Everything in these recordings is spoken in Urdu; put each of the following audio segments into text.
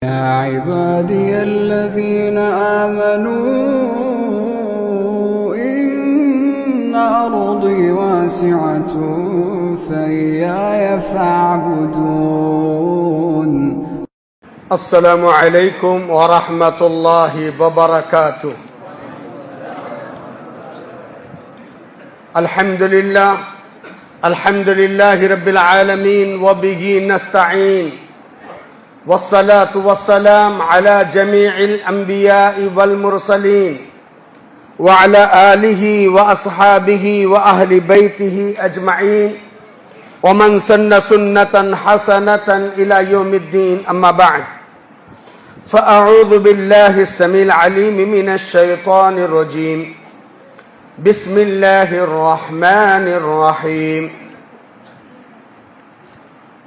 يا عبادي الذين آمنوا إن أرضي واسعة فإياي فاعبدون. السلام علیکم ورحمۃ اللہ وبرکاتہ. الحمد للہ رب العالمین وبہ نستعین والصلاة والسلام على جميع الأنبياء والمرسلين وعلى آله وأصحابه وأهل بيته أجمعين ومن سن سنة حسنة إلى يوم الدين. أما بعد فأعوذ بالله السميع العليم من الشيطان الرجيم. بسم الله الرحمن الرحيم.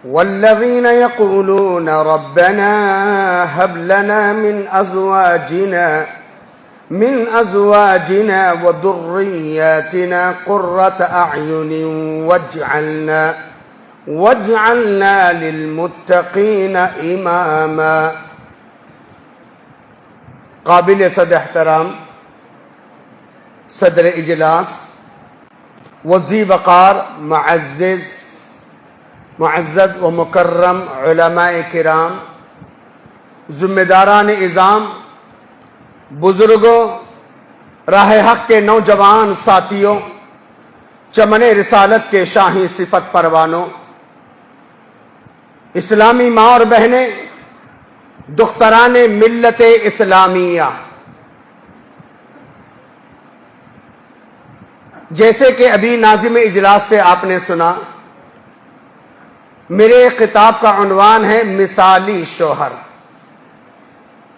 والذين يقولون ربنا هب لنا من أزواجنا وذرياتنا قرة أعين واجعلنا للمتقين إماما. قابل صد احترام صدر اجلاس وذی وقار معزز و مکرم علماء کرام، ذمہ داران اعظام، بزرگوں، راہ حق کے نوجوان ساتھیوں، چمن رسالت کے شاہی صفت پروانوں، اسلامی ماں اور بہنیں، دختران ملت اسلامیہ، جیسے کہ ابھی ناظم اجلاس سے آپ نے سنا، میرے خطاب کا عنوان ہے مثالی شوہر.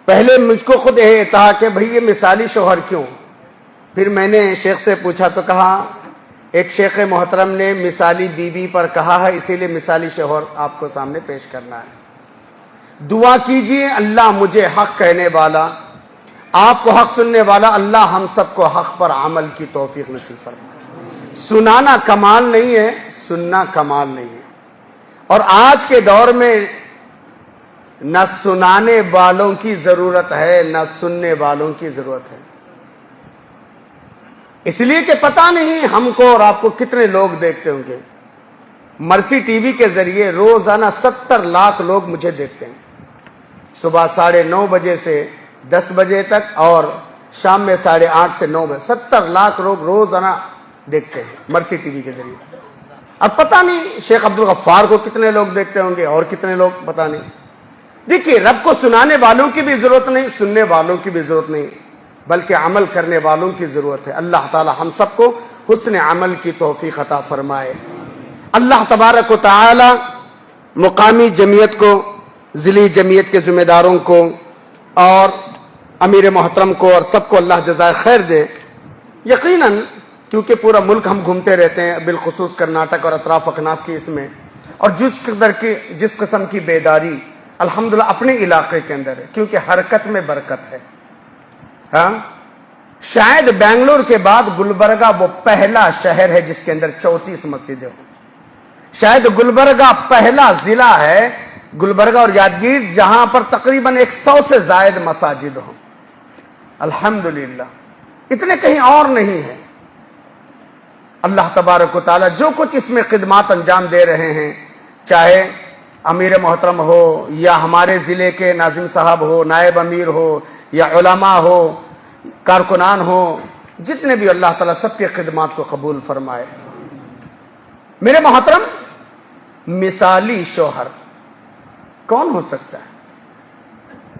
پہلے مجھ کو خود یہ تھا کہ بھئی یہ مثالی شوہر کیوں؟ پھر میں نے شیخ سے پوچھا تو کہا ایک شیخ محترم نے مثالی بیوی پر کہا ہے، اسی لیے مثالی شوہر آپ کو سامنے پیش کرنا ہے. دعا کیجئے اللہ مجھے حق کہنے والا، آپ کو حق سننے والا، اللہ ہم سب کو حق پر عمل کی توفیق نصیب فرمائے. سنانا کمال نہیں ہے، سننا کمال نہیں ہے. اور آج کے دور میں نہ سنانے والوں کی ضرورت ہے نہ سننے والوں کی ضرورت ہے. اس لیے کہ پتہ نہیں ہم کو اور آپ کو کتنے لوگ دیکھتے ہوں گے. مرسی ٹی وی کے ذریعے روزانہ 70 لاکھ لوگ مجھے دیکھتے ہیں، صبح 9:30 بجے سے 10 بجے تک اور شام میں 8:30 سے 9 بجے. 70 لاکھ لوگ روزانہ دیکھتے ہیں مرسی ٹی وی کے ذریعے. اب پتہ نہیں شیخ عبدالغفار کو کتنے لوگ دیکھتے ہوں گے اور کتنے لوگ پتہ نہیں. دیکھیے، رب کو سنانے والوں کی بھی ضرورت نہیں، سننے والوں کی بھی ضرورت نہیں، بلکہ عمل کرنے والوں کی ضرورت ہے. اللہ تعالی ہم سب کو حسن عمل کی توفیق عطا فرمائے. اللہ تبارک و تعالی مقامی جمعیت کو، ضلعی جمعیت کے ذمہ داروں کو اور امیر محترم کو اور سب کو اللہ جزائے خیر دے. یقیناً کیونکہ پورا ملک ہم گھومتے رہتے ہیں، بالخصوص کرناٹک اور اطراف اکناف کی اس میں، اور جس قسم کی بیداری الحمدللہ اپنے علاقے کے اندر ہے، کیونکہ حرکت میں برکت ہے. ہاں، شاید بنگلور کے بعد گلبرگہ وہ پہلا شہر ہے جس کے اندر 34 مسجدیں ہوں. شاید گلبرگہ پہلا ضلع ہے، گلبرگہ اور یادگیر، جہاں پر تقریباً 100 سے زائد مساجد ہوں. الحمدللہ اتنے کہیں اور نہیں ہیں. اللہ تبارک و تعالی جو کچھ اس میں خدمات انجام دے رہے ہیں، چاہے امیر محترم ہو یا ہمارے ضلع کے ناظم صاحب ہو، نائب امیر ہو یا علماء ہو، کارکنان ہو، جتنے بھی، اللہ تعالیٰ سب کی خدمات کو قبول فرمائے. میرے محترم، مثالی شوہر کون ہو سکتا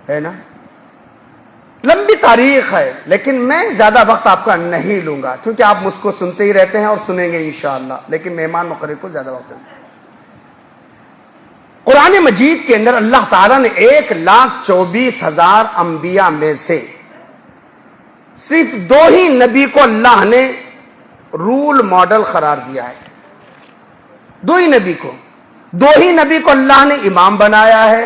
ہے نا؟ لمبی تاریخ ہے، لیکن میں زیادہ وقت آپ کا نہیں لوں گا کیونکہ آپ مجھ کو سنتے ہی رہتے ہیں اور سنیں گے انشاءاللہ، لیکن مہمان مقرر کو زیادہ وقت دیں. قرآن مجید کے اندر اللہ تعالیٰ نے 1,24,000 انبیاء میں سے صرف 2 ہی نبی کو اللہ نے رول ماڈل قرار دیا ہے. 2 ہی نبی کو اللہ نے امام بنایا ہے.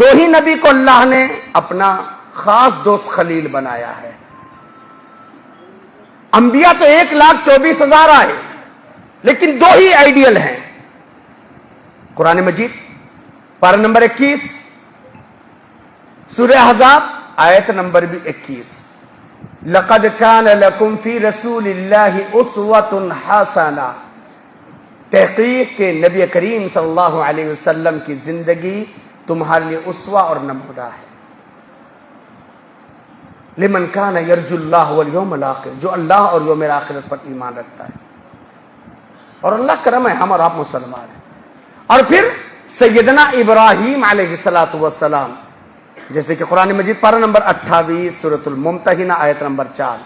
2 ہی نبی کو اللہ نے اپنا خاص دوست خلیل بنایا ہے. انبیاء تو 1,24,000 آئے، لیکن 2 ہی آئیڈیل ہیں. قرآن مجید پارہ نمبر 21 سورہ احزاب آیت نمبر بھی 21، لقد کان لکم فی رسول اللہ اسوۃ حسنہ، تحقیق کے نبی کریم صلی اللہ علیہ وسلم کی زندگی تمہارے لیے اسوہ اور نمونہ ہے۔ لمن کان یرجو اللہ والیوم الآخر، جو اللہ اور یوم آخرت پر ایمان رکھتا ہے، اور اللہ کرم ہے ہم اور آپ مسلمان ہیں۔ اور پھر سیدنا ابراہیم علیہ السلام، جیسے کہ قرآن مجید پارہ نمبر 28 سورۃ الممتحنہ آیت نمبر 4،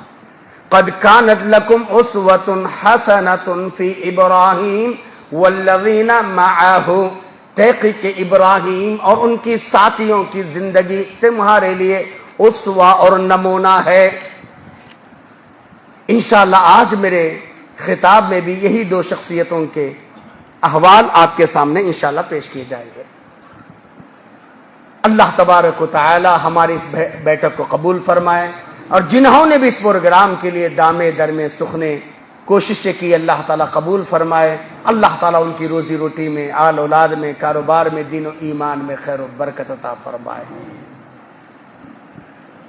قد کانت لکم اسوۃ حسنۃ فی ابراہیم والذین معہ، تحقیق ابراہیم اور ان کی ساتھیوں کی زندگی تمہارے لیے اسوہ اور نمونہ ہے۔ انشاءاللہ آج میرے خطاب میں بھی یہی دو شخصیتوں کے احوال آپ کے سامنے انشاءاللہ پیش کیے جائیں گے۔ اللہ تبارک و تعالی ہماری اس بیٹھک کو قبول فرمائے، اور جنہوں نے بھی اس پروگرام کے لیے دامے درمے سخنے کوششیں کی، اللہ تعالیٰ قبول فرمائے۔ اللہ تعالیٰ ان کی روزی روٹی میں، آل اولاد میں، کاروبار میں، دین و ایمان میں خیر و برکت عطا فرمائے۔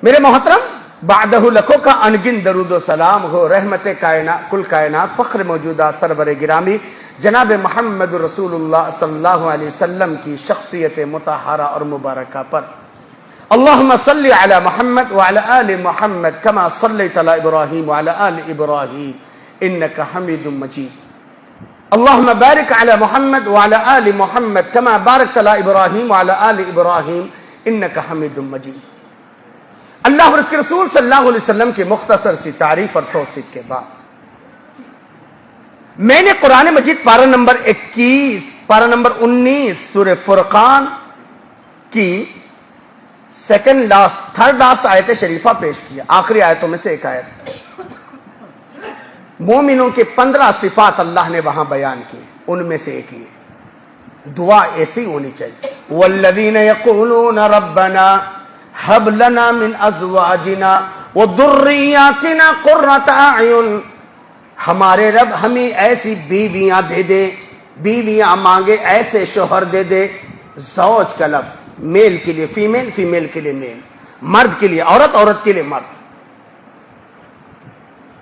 میرے محترم، بعدہ لکھوں کا انگن درود و سلام ہو رحمت کائنات، کل کائنات، فخر موجودہ، سرور گرامی جناب محمد رسول اللہ صلی اللہ علیہ وسلم کی شخصیت مطہرہ اور مبارکہ پر۔ اللہم صلی علی محمد وعلی آل محمد کما صلیت علی ابراہیم وعلی آل ابراہیم انک حمید مجید۔ اللہم بارک علی محمد وعلی آل محمد کما بارکت علی ابراہیم وعلی آل ابراہیم انک حمید مجید۔ اللہ اور اس کے رسول صلی اللہ علیہ وسلم کی مختصر سی تعریف اور توصیف کے بعد میں نے قرآن مجید پارہ نمبر 21، پارہ نمبر 19 سورہ فرقان کی تھرڈ لاسٹ آیت شریفہ پیش کیا، آخری آیتوں میں سے ایک آیت۔ مومنوں کے 15 صفات اللہ نے وہاں بیان کی، ان میں سے ایک یہ دعا ایسی ہونی چاہیے، والذین یقولون ربنا ہب لنا من ازواجنا وذریاتنا قرۃ اعین، ہمارے رب ہمیں ایسی بیویاں دے دے، بیویاں مانگے ایسے شوہر دے دے۔ زوج کا لفظ میل کے لیے فیمیل، فیمیل کے لیے میل، مرد کے لیے عورت، عورت کے لیے مرد۔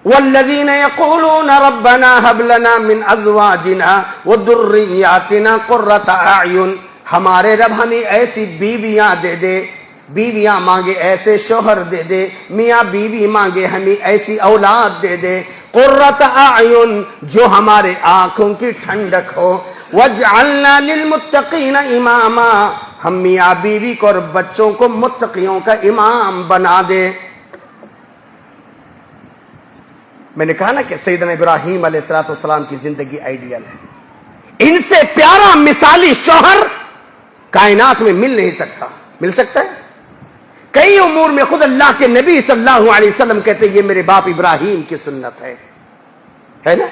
والذین یقولون ربنا هب لنا من ازواجنا وذریاتنا قرۃ اعین، ہمارے رب ہمیں ایسی بیویاں دے دے، بیویاں مانگے ایسے شوہر دے دے، میاں بیوی مانگے ہمیں ایسی اولاد دے دے، قرۃ اعین جو ہمارے آنکھوں کی ٹھنڈک ہو، وجعلنا للمتقین اماما، ہم میاں بیوی کو اور بچوں کو متقیوں کا امام بنا دے۔ میں نے کہا نا کہ سیدنا ابراہیم علیہ السلام کی زندگی آئیڈیل ہے، ان سے پیارا مثالی شوہر کائنات میں مل نہیں سکتا۔ مل سکتا ہے؟ کئی امور میں خود اللہ کے نبی صلی اللہ علیہ وسلم کہتے یہ میرے باپ ابراہیم کی سنت ہے نا؟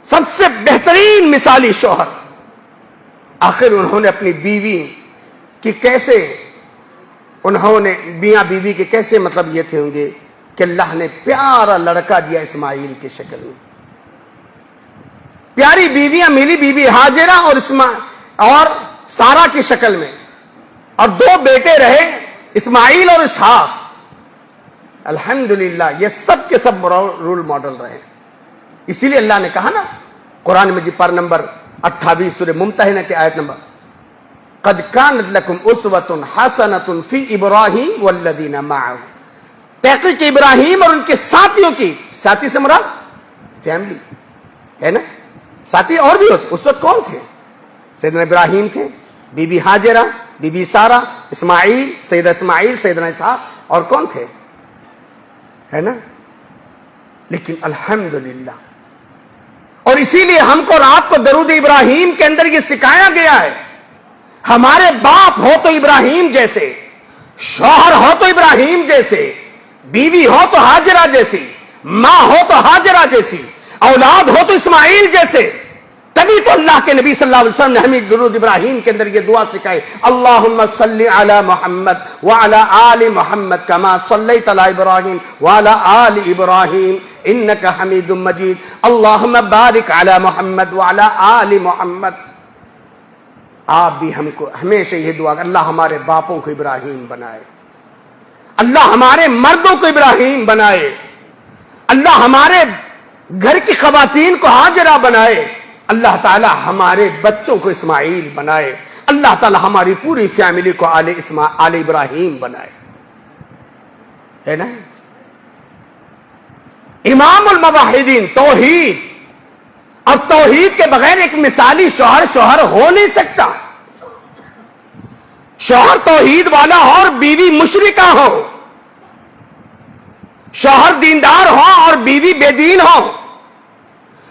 سب سے بہترین مثالی شوہر۔ آخر انہوں نے اپنی بیوی کی کیسے، انہوں نے میاں بیوی کے کیسے مطلب یہ تھے ہوں گے کہ اللہ نے پیارا لڑکا دیا اسماعیل کی شکل میں، پیاری بیویاں ملی، بیوی ہاجرہ اور سارا کی شکل میں، اور 2 بیٹے رہے اسماعیل اور اسحاق۔ الحمدللہ یہ سب کے سب رول ماڈل رہے، اسی لیے اللہ نے کہا نا قرآن مجید پر نمبر 28 سورہ ممتحنہ کی آیت نمبر، قد کانت لکم اسوۃ حسنۃ فی ابراہیم والذین معہ، تحقیق ابراہیم اور ان کے ساتھیوں کی، ساتھی سے مراد فیملی ہے نا، ساتھی اور بھی ہو، اس وقت کون تھے؟ سیدنا ابراہیم تھے، بی بی ہاجرہ، بی بی سارہ، اسماعیل، سیدنا اسحاق، اور کون تھے؟ ہے نا؟ لیکن الحمدللہ، اور اسی لیے ہم کو رات کو درود ابراہیم کے اندر یہ سکھایا گیا ہے، ہمارے باپ ہو تو ابراہیم جیسے، شوہر ہو تو ابراہیم جیسے، بیوی ہو تو ہاجرہ جیسی، ماں ہو تو ہاجرہ جیسی، اولاد ہو تو اسماعیل جیسے۔ تبھی تو اللہ کے نبی صلی اللہ علیہ وسلم نے ہمیں درود ابراہیم کے اندر یہ دعا سکھائی، اللہم صلی علی محمد وعلی آل محمد کما صلیت علی ابراہیم وعلی آل ابراہیم انک حمید مجید، اللہم بارک علی محمد وعلی آل محمد۔ آپ بھی ہم کو ہمیشہ یہ دعا کہ اللہ ہمارے باپوں کو ابراہیم بنائے، اللہ ہمارے مردوں کو ابراہیم بنائے، اللہ ہمارے گھر کی خواتین کو ہاجرہ بنائے، اللہ تعالی ہمارے بچوں کو اسماعیل بنائے، اللہ تعالی ہماری پوری فیملی کو آل ابراہیم بنائے، ہے نا؟ امام الموحدین توحید، اور توحید کے بغیر ایک مثالی شوہر ہو نہیں سکتا۔ شوہر توحید والا ہو اور بیوی مشرکہ ہو، شوہر دیندار ہو اور بیوی بے دین ہو،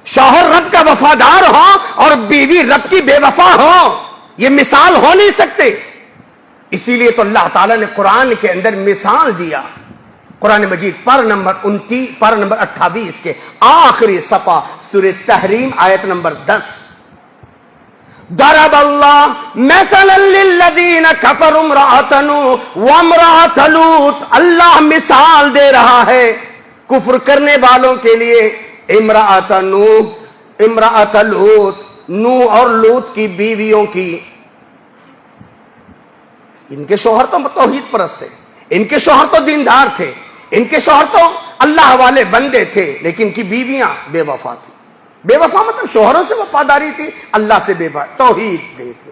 شوہر رب کا وفادار ہو اور بیوی رب کی بے وفا ہو، یہ مثال ہو نہیں سکتے۔ اسی لیے تو اللہ تعالیٰ نے قرآن کے اندر مثال دیا۔ قرآن مجید پر نمبر 28 کے آخری صفحہ سورہ تحریم آیت نمبر 10، ضرب اللہ مثلا للذین کفروا امرأۃ نوح وامرأۃ لوط، اللہ مثال دے رہا ہے کفر کرنے والوں کے لیے امرأۃ نوح، امرأۃ لوط، نوح اور لوط کی بیویوں کی۔ ان کے شوہر تو توحید پرست تھے، ان کے شوہر تو دیندار تھے، ان کے شوہر تو اللہ والے بندے تھے، لیکن ان کی بیویاں بے وفا تھی۔ بے وفا مطلب شوہروں سے وفاداری تھی، اللہ سے بے وفا، توحید دے تھی،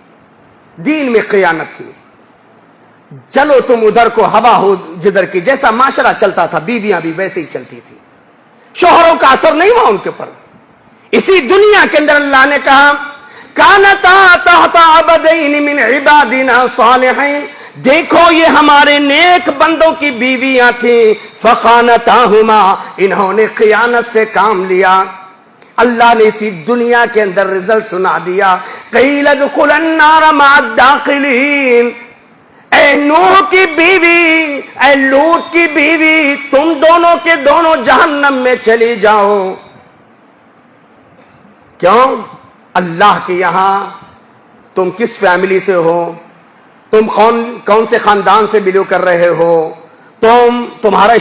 دین میں خیانت تھی۔ چلو تم ادھر کو ہوا ہو جدھر کی، جیسا معاشرہ چلتا تھا بیویاں بھی ویسے ہی چلتی تھی، شوہروں کا اثر نہیں ہوا ان کے پر۔ اسی دنیا کے اندر اللہ نے کہا کانتا تحت عبدین من عبادنا صالحین، دیکھو یہ ہمارے نیک بندوں کی بیویاں تھیں، فخانتاہما، انہوں نے خیانت سے کام لیا۔ اللہ نے اسی دنیا کے اندر رزلٹ سنا دیا، قیل ادخلوا النار مع الداخلین، اے نوح کی بیوی، اے لوط کی بیوی، تم دونوں کے دونوں جہنم میں چلی جاؤ۔ کیوں؟ اللہ کے یہاں تم کس فیملی سے ہو، تم کون سے خاندان سے بلو کر رہے ہو، تمہارا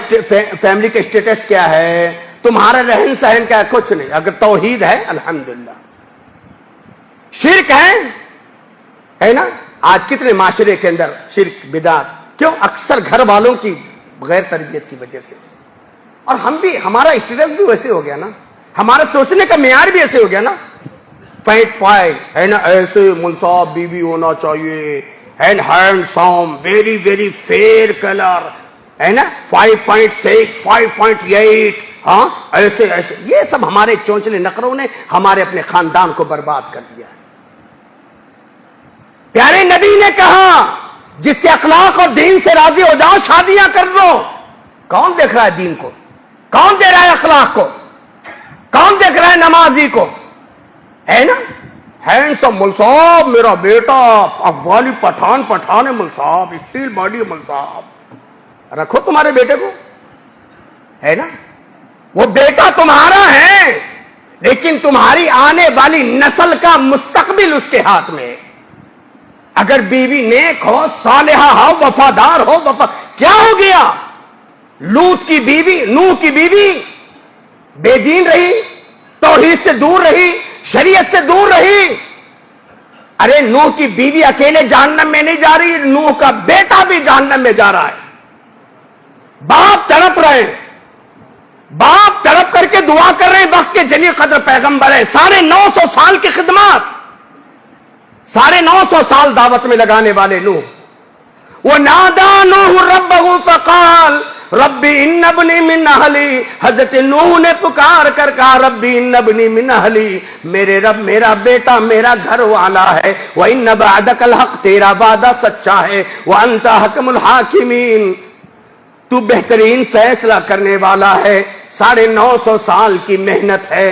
فیملی کا اسٹیٹس کیا ہے، تمہارا رہن سہن کیا ہے، کچھ نہیں۔ اگر توحید ہے الحمدللہ، شرک ہے نا؟ آج کتنے معاشرے کے اندر شرک بدعت، کیوں؟ اکثر گھر والوں کی غیر تربیت کی وجہ سے۔ اور ہمارا اسٹیٹس بھی ویسے ہو گیا نا، ہمارا سوچنے کا معیار بھی ایسے ہو گیا نا، فیٹ پائے ہے نا، ایسے منصاب بیوی ہونا چاہیے، and handsome, very very fair colour, ہے نا، 5.6 5.8، ہاں ایسے ایسے، یہ سب ہمارے چونچلے نقروں نے ہمارے اپنے خاندان کو برباد کر دیا ہے۔ پیارے نبی نے کہا جس کے اخلاق اور دین سے راضی ہو جاؤ شادیاں کر لو۔ کون دیکھ رہا ہے دین کو؟ کون دے رہا ہے اخلاق کو؟ کون دیکھ رہا ہے نمازی کو؟ ہے نا، ہینڈسم مل صاحب، میرا بیٹا افغانی پٹھان ہے مل صاحب، اسٹیل باڈی مل صاحب، رکھو تمہارے بیٹے کو، ہے نا، وہ بیٹا تمہارا ہے، لیکن تمہاری آنے والی نسل کا مستقبل اس کے ہاتھ میں ہے۔ اگر بیوی نیک ہو، صالحہ ہو، وفادار ہو، کیا ہو گیا؟ لوط کی بیوی، نوح کی بیوی بے دین رہی، توحید سے دور رہی، شریعت سے دور رہی۔ ارے نوح کی بیوی اکیلے جہنم میں نہیں جا رہی، نوح کا بیٹا بھی جہنم میں جا رہا ہے۔ باپ تڑپ رہے ہیں، باپ تڑپ کر کے دعا کر رہے ہیں، وقت کے جلیل قدر پیغمبر ہے، 950 سال کی خدمات، 950 سال دعوت میں لگانے والے نوح۔ وَنَادَى نُوحٌ رَبَّهُ فَقَالَ رَبِّ إِنَّ ابْنِي مِنْ أَهْلِي، حضرت نوح نے پکار کر کہا ربی ان ابنی من اہلی، میرے رب میرا بیٹا میرا گھر والا ہے، وَإِنَّ بَعْدَكَ الْحَقِّ، تیرا وعدہ سچا ہے، وَأَنْتَ أَحْكَمُ الْحَاكِمِينَ، تو بہترین فیصلہ کرنے والا ہے۔ 950 سال کی محنت ہے،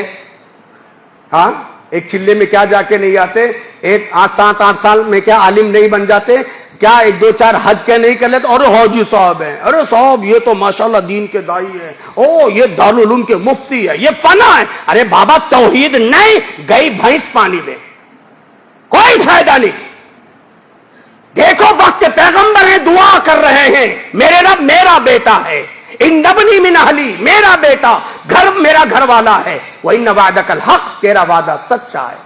ہاں ایک چلے میں کیا جا کے نہیں آتے، ایک 7-8 سال میں کیا عالم نہیں بن جاتے، کیا 1-2-4 حج کے نہیں کر لیتے، اور حاجی صاحب ہیں، ارے صاحب یہ تو ماشاءاللہ دین کے دائی ہے، او یہ دارالعلوم کے مفتی ہے، یہ فنا ہے۔ ارے بابا توحید نہیں، گئی بھینس پانی میں، کوئی فائدہ نہیں۔ دیکھو وقت کے پیغمبر ہیں، دعا کر رہے ہیں، میرے رب میرا بیٹا ہے، ان ابنی من اہلی، میرا بیٹا، گھر میرا گھر والا ہے، وَإِنَّ وَعْدَكَ الْحَقِّ، تیرا وعدہ سچا ہے،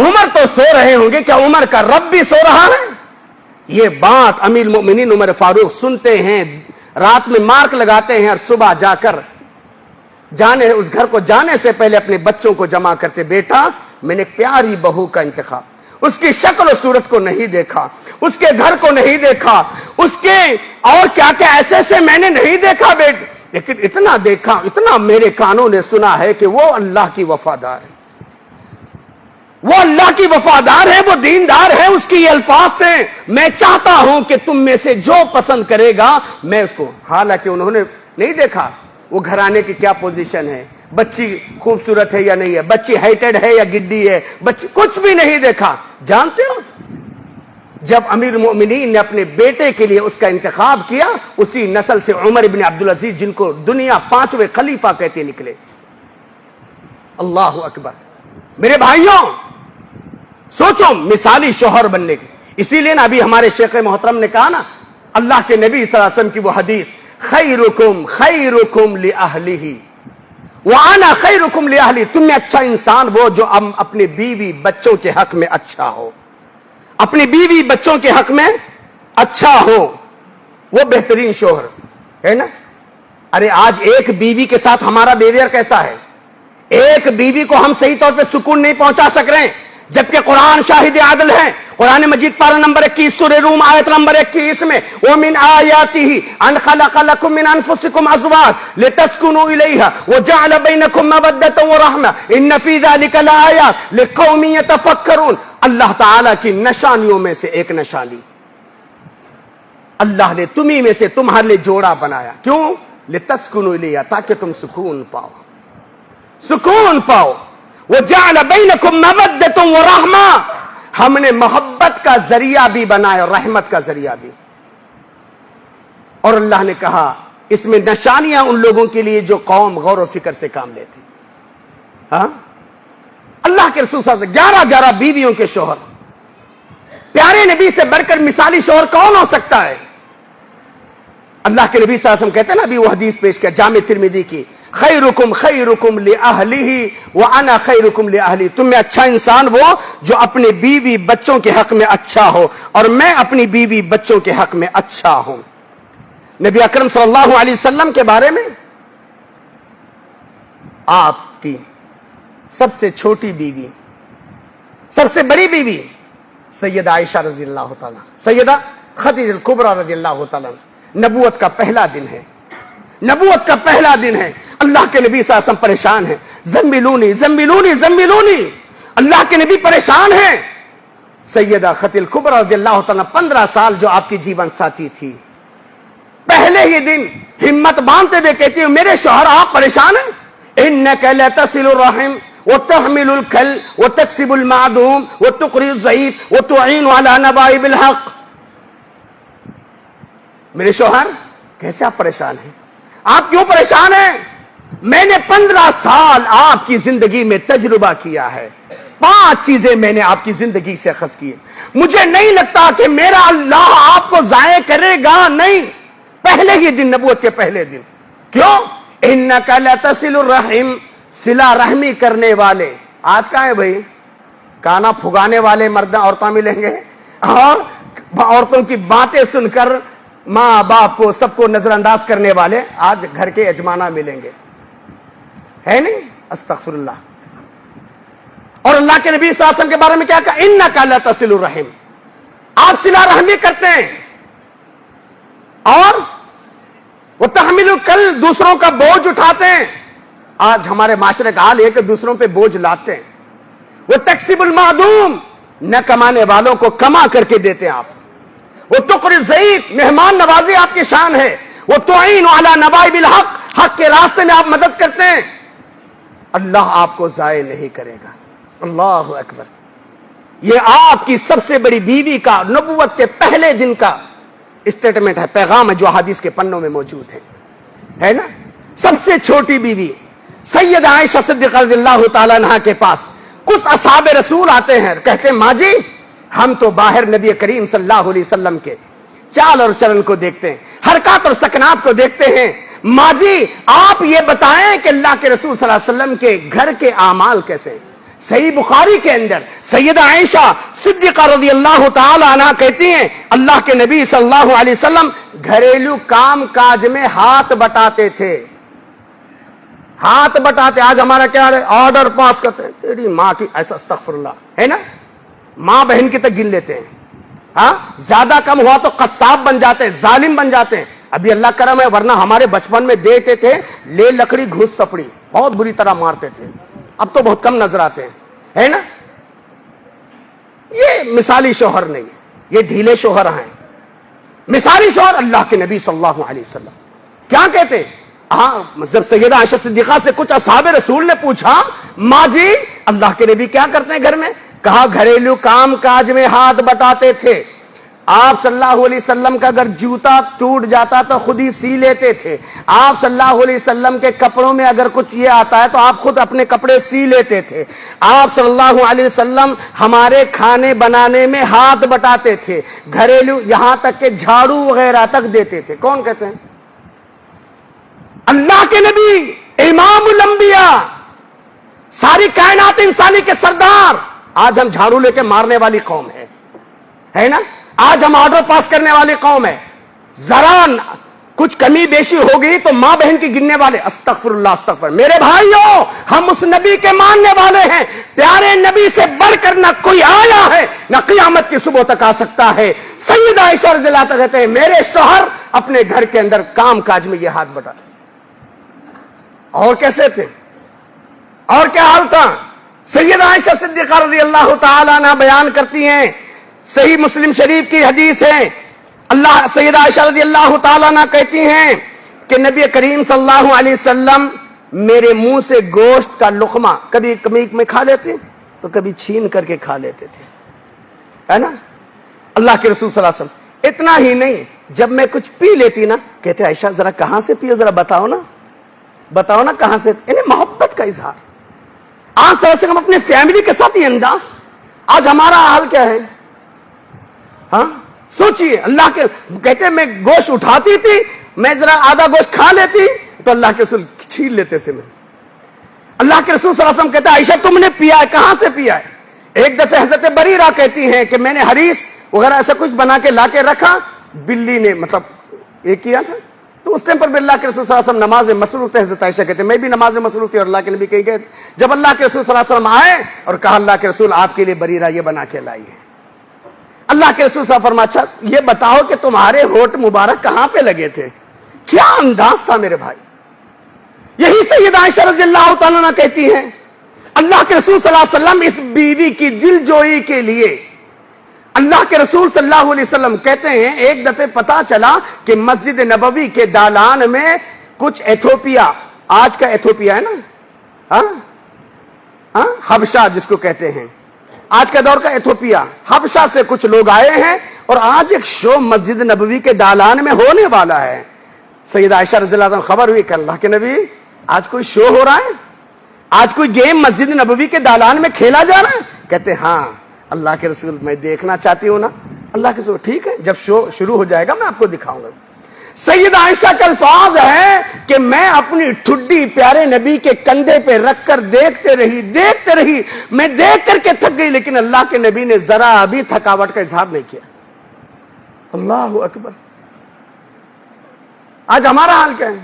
عمر تو سو رہے ہوں گے، کیا عمر کا رب بھی سو رہا ہے؟ یہ بات امیر المؤمنین عمر فاروق سنتے ہیں، رات میں مارک لگاتے ہیں اور صبح جا کر اس گھر کو جانے سے پہلے اپنے بچوں کو جمع کرتے، بیٹا میں نے ایک پیاری بہو کا انتخاب، اس کی شکل و صورت کو نہیں دیکھا، اس کے گھر کو نہیں دیکھا، اس کے اور کیا کیا ایسے میں نے نہیں دیکھا بیٹے، لیکن اتنا دیکھا، اتنا میرے کانوں نے سنا ہے کہ وہ اللہ کی وفادار ہے، وہ اللہ کی وفادار ہے، وہ دیندار ہے، اس کی یہ الفاظ تھے، میں چاہتا ہوں کہ تم میں سے جو پسند کرے گا میں اس کو، حالانکہ انہوں نے نہیں دیکھا وہ گھرانے کی کیا پوزیشن ہے، بچی خوبصورت ہے یا نہیں ہے، بچی ہائٹڈ ہے یا گڈی ہے، بچی کچھ بھی نہیں دیکھا۔ جانتے ہو جب امیر المؤمنین نے اپنے بیٹے کے لیے اس کا انتخاب کیا، اسی نسل سے عمر بن عبدالعزیز، جن کو دنیا 5ویں خلیفہ کہتے نکلے۔ اللہ اکبر۔ میرے بھائیوں سوچو مثالی شوہر بننے کی، اسی لیے نا ابھی ہمارے شیخ محترم نے کہا نا، اللہ کے نبی صلی اللہ علیہ وسلم کی وہ حدیث، خیرکم خیرکم لأہلہ وَأَنَا خَيْرُكُمْ لِأَهْلِي، تم میں اچھا انسان وہ جو اپنے بیوی بچوں کے حق میں اچھا ہو، اپنی بیوی بچوں کے حق میں اچھا ہو، وہ بہترین شوہر ہے نا۔ ارے آج ایک بیوی کے ساتھ ہمارا بیویئر کیسا ہے، ایک بیوی کو ہم صحیح طور پہ سکون نہیں پہنچا سک رہے ہیں، جبکہ قرآن شاہد عادل ہے۔ قرآن مجید پارہ نمبر 21 سورہ روم آیت نمبر 21 میں وَمِنْ آيَاتِهِ أَنْ خَلَقَ لَكُم مِّنْ أَنفُسِكُمْ أَزْوَاجًا لِتَسْكُنُوا إِلَيْهَا وَجَعَلَ بَيْنَكُم مَّوَدَّةً وَرَحْمَةً إِنَّ فِي ذَلِكَ لَآيَاتٍ لِقَوْمٍ يَتَفَكَّرُونَ۔ اللہ تعالیٰ کی نشانیوں میں سے ایک نشانی، اللہ نے تمہیں میں سے تمہارے لیے جوڑا بنایا، کیوں؟ لِتَسْكُنُوا إِلَيْهَا، تاکہ تم سکون پاؤ، سکون پاؤ۔ وَجَعَلَ بَيْنَكُم مَّوَدَّةً وَرَحْمَةً، ہم نے محبت کا ذریعہ بھی بنایا اور رحمت کا ذریعہ بھی۔ اور اللہ نے کہا اس میں نشانیاں ان لوگوں کے لیے جو قوم غور و فکر سے کام لیتے۔ ہاں اللہ کے رسول صلی اللہ علیہ وسلم 11 بیویوں کے شوہر، پیارے نبی سے بڑھ کر مثالی شوہر کون ہو سکتا ہے؟ اللہ کے نبی صلی اللہ علیہ وسلم کہتے ہیں نا، ابھی وہ حدیث پیش کیا جامع ترمذی کی، خیرکم خیرکم لأہلہ وأنا خیرکم لأہلی، تم میں اچھا انسان وہ جو اپنے بیوی بچوں کے حق میں اچھا ہو، اور میں اپنی بیوی بچوں کے حق میں اچھا ہوں۔ نبی اکرم صلی اللہ علیہ وسلم کے بارے میں آپ کی سب سے چھوٹی بیوی، سب سے بڑی بیوی سیدہ عائشہ رضی اللہ تعالیٰ، سیدہ خدیجہ الکبریٰ رضی اللہ تعالیٰ، نبوت کا پہلا دن ہے، نبوت کا پہلا دن ہے، اللہ کے نبی صلی اللہ علیہ وسلم پریشان ہیں، زملونی زملونی زملونی، اللہ کے نبی پریشان ہیں۔ سیدہ خدیجہ الکبریٰ رضی اللہ تعالیٰ 15 سال جو آپ کی جیون ساتھی تھی، پہلے ہی دن ہمت باندھتے ہوئے کہتی ہیں میرے شوہر آپ پریشان ہیں، انک لتصل الرحم وتحمل الکل وتکسب المعدوم وتقری الضعیف وتعین علی نوائب الحق۔ میرے شوہر کیسے آپ پریشان ہیں، آپ کیوں پریشان ہیں؟ میں نے 15 سال آپ کی زندگی میں تجربہ کیا ہے، 5 چیزیں میں نے آپ کی زندگی سے اخذ کی، مجھے نہیں لگتا کہ میرا اللہ آپ کو ضائع کرے گا، نہیں، پہلے ہی دن، نبوت کے پہلے دن۔ کیوں؟ انک لتصل الرحم، صلہ رحمی کرنے والے، آج کہاں ہے بھائی؟ کانا پھگانے والے مرد عورتیں ملیں گے، اور عورتوں کی باتیں سن کر ماں باپ کو سب کو نظر انداز کرنے والے آج گھر کے یجمانہ ملیں گے، ہے نہیں؟ استغفر اللہ۔ اور اللہ کے نبی صلی اللہ علیہ وسلم کے بارے میں کیا کہا؟ انک لتصل الرحم، آپ صلہ رحمی کرتے ہیں، اور وہ تحمل الکل، دوسروں کا بوجھ اٹھاتے ہیں۔ آج ہمارے معاشرے کا حال ہے کہ دوسروں پہ بوجھ لاتے ہیں۔ وہ تکسب المعدوم، نہ کمانے والوں کو کما کر کے دیتے ہیں آپ۔ وہ تقری الضعیف، مہمان نوازی آپ کی شان ہے۔ وہ تعین علی نوائب الحق، حق کے راستے میں آپ مدد کرتے ہیں، اللہ آپ کو ضائع نہیں کرے گا۔ اللہ اکبر۔ یہ آپ کی سب سے بڑی بیوی کا نبوت کے پہلے دن کا اسٹیٹمنٹ ہے، پیغام ہے، جو حدیث کے پنوں میں موجود ہے نا۔ سب سے چھوٹی بیوی سیدہ عائشہ صدیقہ رضی اللہ تعالیٰ عنہا کے پاس کچھ اصحاب رسول آتے ہیں، کہتے ہیں ماں جی ہم تو باہر نبی کریم صلی اللہ علیہ وسلم کے چال اور چلن کو دیکھتے ہیں، حرکات اور سکنات کو دیکھتے ہیں، ماں جی آپ یہ بتائیں کہ اللہ کے رسول صلی اللہ علیہ وسلم کے گھر کے اعمال کیسے ہیں، صحیح بخاری کے اندر سیدہ عائشہ صدیقہ رضی اللہ تعالی عنہ کہتی ہیں اللہ کے نبی صلی اللہ علیہ وسلم گھریلو کام کاج میں ہاتھ بٹاتے تھے. ہاتھ بٹاتے. آج ہمارا کیا ہے, آرڈر پاس کرتے ہیں, تیری ماں کی, ایسا استغفر اللہ ہے نا, ماں بہن کی تک گن لیتے ہیں. ہاں زیادہ کم ہوا تو قصاب بن جاتے ہیں, ظالم بن جاتے ہیں. ابھی اللہ کرم ہے, ورنہ ہمارے بچپن میں دیتے تھے لے لکڑی گھوس سپڑی, بہت بری طرح مارتے تھے. اب تو بہت کم نظر آتے ہیں, ہے نا. یہ مثالی شوہر نہیں, یہ ڈھیلے شوہر ہیں. مثالی شوہر اللہ کے نبی صلی اللہ علیہ وسلم کیا کہتے ہیں. ہاں جب سیدہ عائشہ صدیقہ سے کچھ اصحاب رسول نے پوچھا, ماں جی اللہ کے نبی کیا کرتے ہیں گھر میں, کہا گھریلو کام کاج میں ہاتھ بٹاتے تھے. آپ صلی اللہ علیہ وسلم کا اگر جوتا ٹوٹ جاتا تو خود ہی سی لیتے تھے. آپ صلی اللہ علیہ وسلم کے کپڑوں میں اگر کچھ یہ آتا ہے تو آپ خود اپنے کپڑے سی لیتے تھے. آپ صلی اللہ علیہ وسلم ہمارے کھانے بنانے میں ہاتھ بٹاتے تھے, گھریلو یہاں تک کہ جھاڑو وغیرہ تک دیتے تھے. کون کہتے ہیں؟ اللہ کے نبی, امام الانبیاء, ساری کائنات انسانی کے سردار. آج ہم جھاڑو لے کے مارنے والی قوم ہے نا. آج ہم آرڈر پاس کرنے والی قوم ہے. ذرا کچھ کمی بیشی ہوگی تو ماں بہن کی گننے والے. استغفر اللہ استغفر. میرے بھائیوں, ہم اس نبی کے ماننے والے ہیں. پیارے نبی سے بڑھ کر نہ کوئی آیا ہے, نہ قیامت کی صبح تک آ سکتا ہے. سیدہ عائشہ رضی اللہ عنہا کہتے ہیں میرے شوہر اپنے گھر کے اندر کام کاج میں یہ ہاتھ بٹا. اور کیسے تھے, اور کیا حال تھا. سیدہ عائشہ صدیقہ رضی اللہ تعالی عنہ بیان کرتی ہیں, صحیح مسلم شریف کی حدیث ہے. اللہ سیدہ عائشہ رضی اللہ تعالی عنہ کہتی ہیں کہ نبی کریم صلی اللہ علیہ وسلم میرے منہ سے گوشت کا لقمہ کبھی کمی میں کھا لیتے تو کبھی چھین کر کے کھا لیتے تھے, ہے نا. اللہ کے رسول صلی اللہ علیہ وسلم اتنا ہی نہیں, جب میں کچھ پی لیتی نا, کہتے عائشہ ذرا کہاں سے پیو, ذرا بتاؤ نا کہاں سے. انہیں محبت کا اظہار. آج صلی اللہ علیہ وسلم اپنے فیملی کے ساتھ یہ انداز. آج ہمارا حال کیا ہے, ہاں سوچئے. اللہ کے کہتے ہیں میں گوشت اٹھاتی تھی, میں ذرا آدھا گوشت کھا لیتی تو اللہ کے رسول چھین لیتے تھے. میں اللہ کے رسول صلی اللہ علیہ وسلم کہتے ہیں عائشہ تم نے پیا ہے, کہاں سے پیا ہے. ایک دفعہ حضرت بریرہ کہتی ہیں کہ میں نے حریص وغیرہ ایسا کچھ بنا کے لا کے رکھا, بلی نے مطلب یہ کیا تھا, تو اس ٹائم پر بھی اللہ کے رسول صلی اللہ علیہ وسلم نماز میں مصروف تھے. حضرت عائشہ کہتے ہیں میں بھی نماز میں مصروف تھی اور اللہ کے نبی کہیں گے. جب اللہ کے رسول صلی اللہ علیہ وسلم آئے اور کہا اللہ کے رسول آپ کے لیے بریرہ یہ بنا کے لائی ہے. اللہ کے رسول صلی اللہ علیہ وسلم اچھا یہ بتاؤ کہ تمہارے ہونٹ مبارک کہاں پہ لگے تھے. کیا انداز تھا میرے بھائی. یہی سیدہ عائشہ رضی اللہ تعالیٰ عنہ کہتی ہیں اللہ کے رسول صلی اللہ علیہ وسلم اس بیوی کی دل جوئی کے لیے. اللہ کے رسول صلی اللہ علیہ وسلم کہتے ہیں ایک دفعہ پتا چلا کہ مسجد نبوی کے دالان میں کچھ ایتھوپیا, آج کا ایتھوپیا ہے نا, حبشہ جس کو کہتے ہیں, آج کا دور کا ایتھوپیا, حبشہ سے کچھ لوگ آئے ہیں اور آج ایک شو مسجد نبوی کے دالان میں ہونے والا ہے. سیدہ عائشہ رضی اللہ عنہا خبر ہوئی کہ اللہ کے نبی آج کوئی شو ہو رہا ہے, آج کوئی گیم مسجد نبوی کے دالان میں کھیلا جا رہا ہے. کہتے ہاں اللہ کے رسول میں دیکھنا چاہتی ہوں نا. اللہ کے رسول ٹھیک ہے, جب شو شروع ہو جائے گا میں آپ کو دکھاؤں گا. سیدہ عائشہ کے الفاظ ہے کہ میں اپنی ٹھڈی پیارے نبی کے کندھے پہ رکھ کر دیکھتے رہی, میں دیکھ کر کے تھک گئی, لیکن اللہ کے نبی نے ذرا بھی تھکاوٹ کا اظہار نہیں کیا. اللہ اکبر. آج ہمارا حال کیا ہے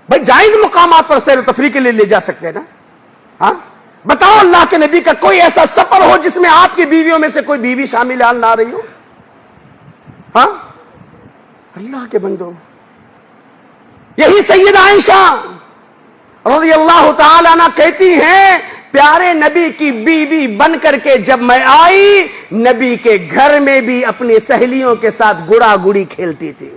بھائی. جائز مقامات پر سیر و تفریح کے لیے لے جا سکتے ہیں نا. ہاں بتاؤ اللہ کے نبی کا کوئی ایسا سفر ہو جس میں آپ کی بیویوں میں سے کوئی بیوی شامل حال نہ رہی ہو. ہاں اللہ کے بندوں, یہی سیدہ عائشہ رضی اللہ تعالی عنہ کہتی ہیں پیارے نبی کی بیوی بن کر کے جب میں آئی, نبی کے گھر میں بھی اپنی سہیلیوں کے ساتھ گڑا گڑی کھیلتی تھی.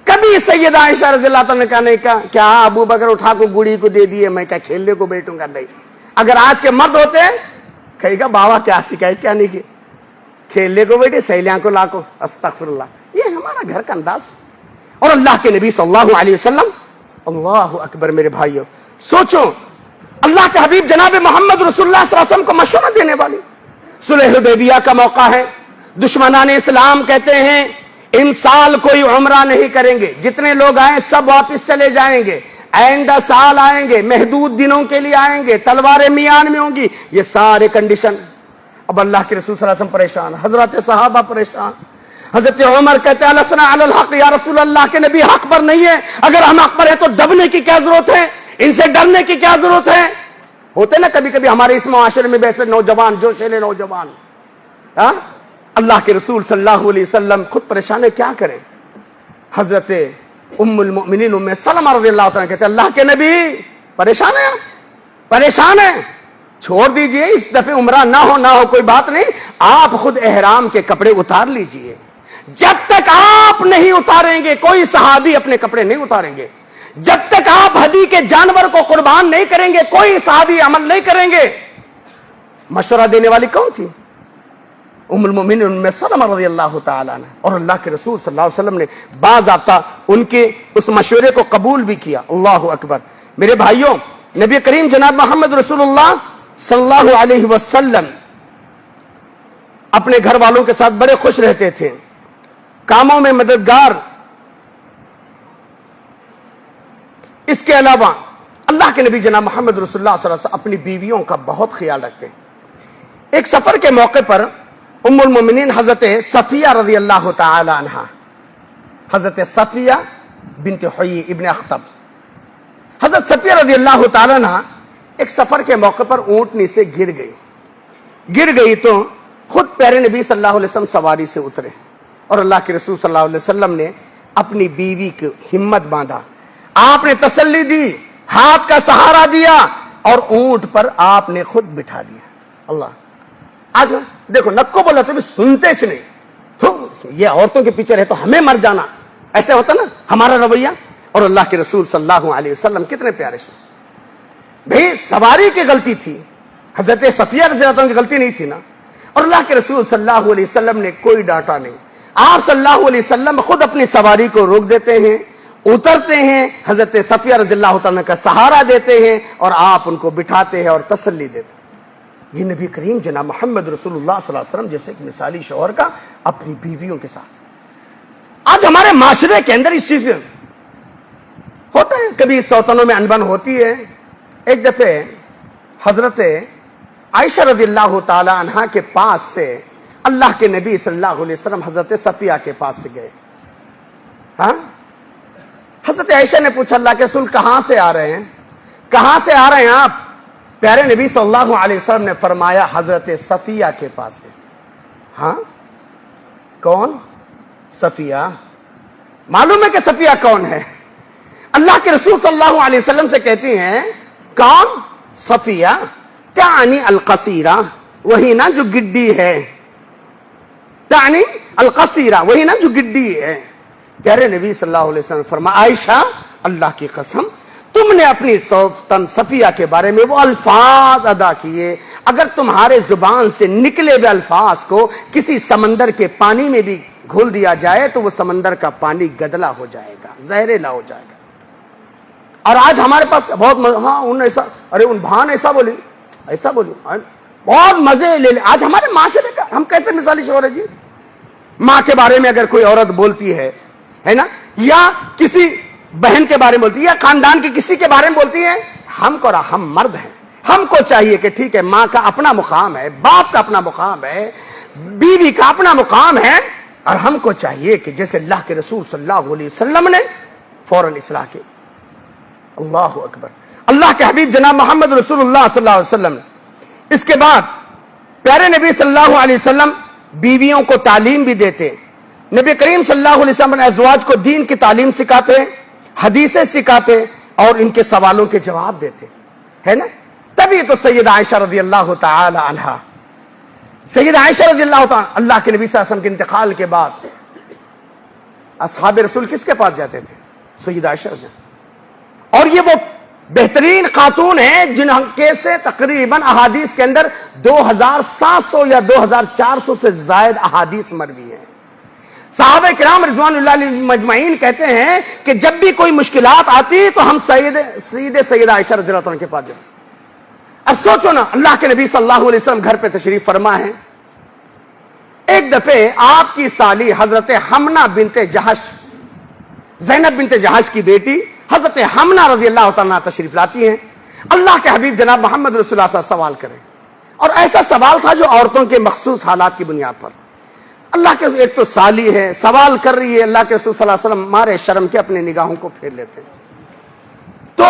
کبھی سیدہ عائشہ رضی اللہ عنہ نے کہا کیا ابو بکر اٹھا کو گڑی کو دے دیے, میں کیا کھیلنے کو بیٹھوں گا. نہیں. اگر آج کے مرد ہوتے کہے گا بابا کیا سکھائے کیا نہیں کیا, کھیلنے کو بیٹھے سہیلیاں کو لا کو. استغفر اللہ. یہ ہمارا گھر کا انداز. اور اللہ کے نبی صلی اللہ علیہ وسلم, اللہ اکبر میرے بھائیوں, سوچو اللہ کے حبیب جناب محمد رسول اللہ صلی اللہ علیہ وسلم کو مشورہ دینے والی. صلح حدیبیہ کا موقع ہے, دشمنان اسلام کہتے ہیں ان سال کوئی عمرہ نہیں کریں گے, جتنے لوگ آئے سب واپس چلے جائیں گے. آئندہ سال آئیں گے، محدود دنوں کے لیے آئیں گے، تلواریں میان میں ہوں گی، یہ سارے کنڈیشن. اب اللہ کے رسول صلی اللہ علیہ وسلم پریشان، حضرات صحابہ پریشان. حضرت عمر کہتے ہیں لسنا علی الحق یا رسول اللہ کے نبی حق پر نہیں ہے، اگر ہم حق پر ہیں تو دبنے کی کیا ضرورت ہے، ان سے ڈرنے کی کیا ضرورت ہے. ہوتے نا کبھی کبھی ہمارے اس معاشرے میں ویسے نوجوان، جوشیلے نوجوان. اللہ کے رسول صلی اللہ علیہ وسلم خود پریشان ہے، کیا کریں. حضرت ام المؤمنین ام سلمہ رضی اللہ عنہا کہتے ہیں اللہ کے نبی پریشان ہیں، پریشان ہیں، چھوڑ دیجئے، اس دفعہ عمرہ نہ ہو کوئی بات نہیں، آپ خود احرام کے کپڑے اتار لیجئے. جب تک آپ نہیں اتاریں گے کوئی صحابی اپنے کپڑے نہیں اتاریں گے. جب تک آپ ہدی کے جانور کو قربان نہیں کریں گے کوئی صحابی عمل نہیں کریں گے. مشورہ دینے والی کون تھی؟ ام المؤمنین ام سلمہ رضی اللہ تعالیٰ عنہ. اور اللہ کے رسول صلی اللہ علیہ وسلم نے باضابطہ ان کے اس مشورے کو قبول بھی کیا. اللہ اکبر. میرے بھائیوں، نبی کریم جناب محمد رسول اللہ صلی اللہ علیہ وسلم اپنے گھر والوں کے ساتھ بڑے خوش رہتے تھے، کاموں میں مددگار. اس کے علاوہ اللہ کے نبی جناب محمد رسول اللہ صلی اللہ علیہ وسلم اپنی بیویوں کا بہت خیال رکھتے ہیں. ایک سفر کے موقع پر ام المؤمنین حضرت صفیہ رضی اللہ تعالی عنہا، حضرت صفیہ بنت حیی ابن اخطب، حضرت صفیہ رضی اللہ تعالی عنہا ایک سفر کے موقع پر اونٹنی سے گر گئی تو خود پیارے نبی صلی اللہ علیہ وسلم سواری سے اترے اور اللہ کے رسول صلی اللہ علیہ وسلم نے اپنی بیوی کی ہمت باندھا، آپ نے تسلی دی، ہاتھ کا سہارا دیا اور اونٹ پر آپ نے خود بٹھا دیا. اللہ آج دیکھو نکو بولا تو بھی سنتے چ نہیں، یہ عورتوں کے پیچھے رہے تو ہمیں مر جانا، ایسے ہوتا نا ہمارا رویہ. اور اللہ کے رسول صلی اللہ علیہ وسلم کتنے پیارے سے. بھئی سواری کی غلطی تھی، حضرت صفیہ رضی اللہ عنہ کی غلطی نہیں تھی نا. اور اللہ کے رسول صلی اللہ علیہ وسلم نے کوئی ڈانٹا نہیں. آپ صلی اللہ علیہ وسلم خود اپنی سواری کو روک دیتے ہیں، اترتے ہیں، حضرت صفیہ رضی اللہ عنہ کا سہارا دیتے ہیں اور آپ ان کو بٹھاتے ہیں اور تسلی دیتے ہیں. یہ نبی کریم جناب محمد رسول اللہ صلی اللہ علیہ وسلم جیسے ایک مثالی شوہر کا اپنی بیویوں کے ساتھ. آج ہمارے معاشرے کے اندر اس چیز ہوتا ہے، کبھی سوتنوں میں انبن ہوتی ہے. ایک دفعہ حضرت عائشہ رضی اللہ تعالی عنہا کے پاس سے اللہ کے نبی صلی اللہ علیہ وسلم حضرت صفیہ کے پاس سے گئے. حضرت عائشہ نے پوچھا اللہ کے رسول کہاں سے آ رہے ہیں، کہاں سے آ رہے ہیں آپ؟ پیارے نبی صلی اللہ علیہ وسلم نے فرمایا حضرت صفیہ کے پاس سے. ہاں کون؟ صفیہ. معلوم ہے کہ صفیہ کون ہے؟ اللہ کے رسول صلی اللہ علیہ وسلم سے کہتی ہیں کون؟ صفیہ تعنی القصیرہ، وہی نا جو گڈی ہے، تعنی القصیرہ، وہی نا جو گڈی ہے. پیارے نبی صلی اللہ علیہ وسلم فرمایا عائشہ اللہ کی قسم تم نے اپنی سوتن صفیہ کے بارے میں وہ الفاظ ادا کیے، اگر تمہارے زبان سے نکلے ہوئے الفاظ کو کسی سمندر کے پانی میں بھی گھول دیا جائے تو وہ سمندر کا پانی گدلا ہو جائے گا، زہریلا ہو جائے گا. اور آج ہمارے پاس بہت ان ایسا، ارے ان بھان ایسا بولی، ایسا بولی، بہت مزے لے لے. آج ہمارے معاشرے کا ہم کیسے مثالی شوہر ہے جی؟ ماں کے بارے میں اگر کوئی عورت بولتی ہے نا، یا کسی بہن کے بارے میں بولتی ہے یا خاندان کی کسی کے بارے میں بولتی ہے، ہم مرد ہیں، ہم کو چاہیے کہ ٹھیک ہے ماں کا اپنا مقام ہے، باپ کا اپنا مقام ہے، بیوی کا اپنا مقام ہے، اور ہم کو چاہیے کہ جیسے اللہ کے رسول صلی اللہ علیہ وسلم نے فوراً اصلاح کی. اللہ اکبر. اللہ کے حبیب جناب محمد رسول اللہ صلی اللہ علیہ وسلم. اس کے بعد پیارے نبی صلی اللہ علیہ وسلم بیویوں کو تعلیم بھی دیتے. نبی کریم صلی اللہ علیہ وسلم ازواج کو دین کی تعلیم سکھاتے، حدیثیں سکھاتے اور ان کے سوالوں کے جواب دیتے، ہے نا. تبھی تو سید عائشہ رضی اللہ تعالی عنہا، سید عائشہ رضی اللہ تعالی اللہ کے نبی صلی اللہ علیہ وسلم کے انتقال کے بعد اصحاب رسول کس کے پاس جاتے تھے؟ سید عائشہ رضی اللہ. اور یہ وہ بہترین خاتون ہیں جن کے سے تقریباً احادیث کے اندر 2700 یا 2400 سے زائد احادیث مروی ہیں. صحابہ کرام رضوان اللہ علیہم مجمعین کہتے ہیں کہ جب بھی کوئی مشکلات آتی تو ہم سید عائشہ رضی اللہ عنہ کے پاس جاتے. اب سوچو نا، اللہ کے نبی صلی اللہ علیہ وسلم گھر پہ تشریف فرما ہے. ایک دفعہ آپ کی سالی حضرت حمنہ بنت جہش، زینب بنت جہش کی بیٹی حضرت حمنا رضی اللہ تعالیٰ تشریف لاتی ہیں. اللہ کے حبیب جناب محمد رسول اللہ صلی اللہ علیہ وسلم سوال کریں, اور ایسا سوال تھا جو عورتوں کے مخصوص حالات کی بنیاد پر تھا. اللہ کے ایک تو سالی ہے, سوال کر رہی ہے, اللہ کے رسول صلی اللہ علیہ وسلم مارے شرم کے اپنے نگاہوں کو پھیر لیتے ہیں. تو